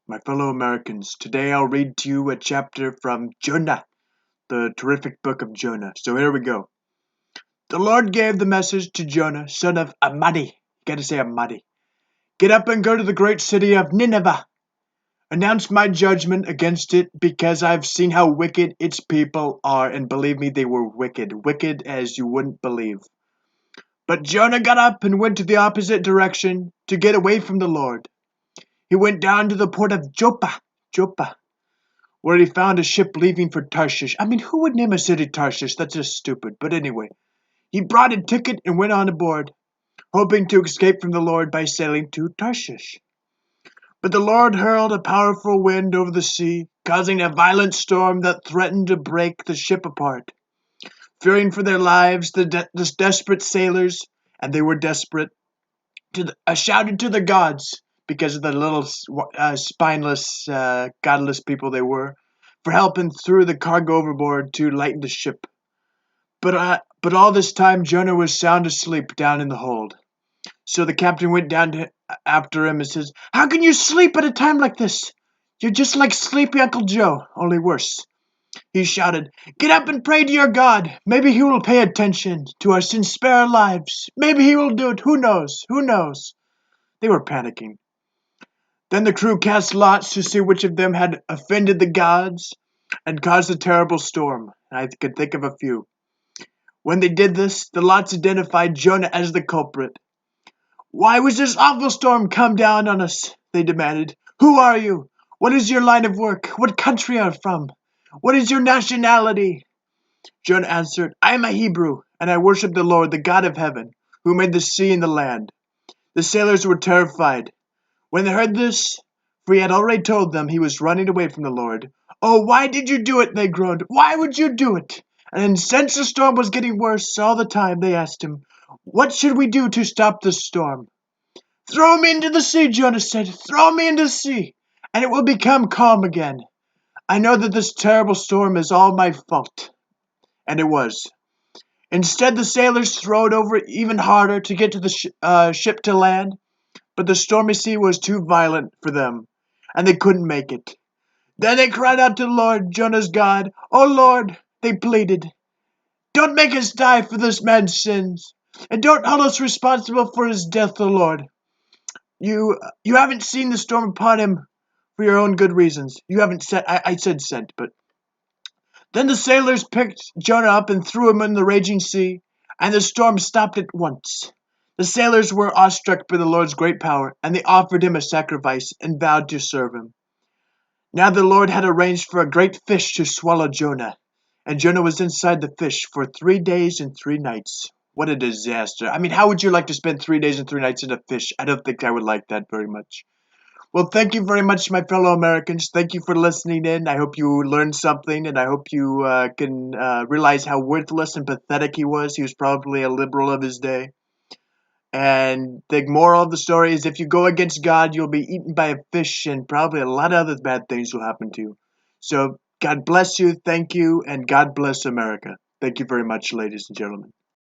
My fellow Americans, today I'll read to you a chapter from Jonah, the terrific book of Jonah. So here we go. The Lord gave the message to Jonah, son of Amittai. Gotta say Amittai. Get up and go to the great city of Nineveh. Announce my judgment against it because I've seen how wicked its people are, and believe me, they were wicked. Wicked as you wouldn't believe. But Jonah got up and went to the opposite direction to get away from the Lord. He went down to the port of Joppa, where he found a ship leaving for Tarshish. I mean, who would name a city Tarshish? That's just stupid. But anyway, he bought a ticket and went on aboard, hoping to escape from the Lord by sailing to Tarshish. But the Lord hurled a powerful wind over the sea, causing a violent storm that threatened to break the ship apart. Fearing for their lives, the desperate sailors, and they were desperate, shouted to the gods, because of the little spineless, godless people they were, for help and threw the cargo overboard to lighten the ship. But all this time Jonah was sound asleep down in the hold. So the captain went down after him and says, "How can you sleep at a time like this? You're just like sleepy Uncle Joe, only worse." He shouted, "Get up and pray to your God. Maybe he will pay attention to us and spare our lives. Maybe he will do it. Who knows? Who knows?" They were panicking. Then the crew cast lots to see which of them had offended the gods and caused a terrible storm. I could think of a few. When they did this, the lots identified Jonah as the culprit. "Why was this awful storm come down on us?" they demanded. "Who are you? What is your line of work? What country are you from? What is your nationality?" Jonah answered, "I am a Hebrew, and I worship the Lord, the God of heaven, who made the sea and the land." The sailors were terrified when they heard this, for he had already told them he was running away from the Lord. "Oh, why did you do it?" they groaned. "Why would you do it?" And since the storm was getting worse all the time, they asked him, "What should we do to stop the storm?" "Throw me into the sea," Jonah said. "Throw me into the sea, and it will become calm again. I know that this terrible storm is all my fault." And it was. Instead, the sailors throwed over even harder to get to the ship to land, but the stormy sea was too violent for them, and they couldn't make it. Then they cried out to the Lord, Jonah's God. "Oh Lord," they pleaded, "don't make us die for this man's sins, and don't hold us responsible for his death, O Lord. You haven't seen the storm upon him for your own good reasons." You haven't said, I said sent, but. Then the sailors picked Jonah up and threw him in the raging sea, and the storm stopped at once. The sailors were awestruck by the Lord's great power, and they offered him a sacrifice and vowed to serve him. Now the Lord had arranged for a great fish to swallow Jonah, and Jonah was inside the fish for 3 days and 3 nights. What a disaster. I mean, how would you like to spend 3 days and 3 nights in a fish? I don't think I would like that very much. Well, thank you very much, my fellow Americans. Thank you for listening in. I hope you learned something, and I hope you can realize how worthless and pathetic he was. He was probably a liberal of his day. And the moral of the story is if you go against God, you'll be eaten by a fish, and probably a lot of other bad things will happen to you. So God bless you, thank you, and God bless America. Thank you very much, ladies and gentlemen.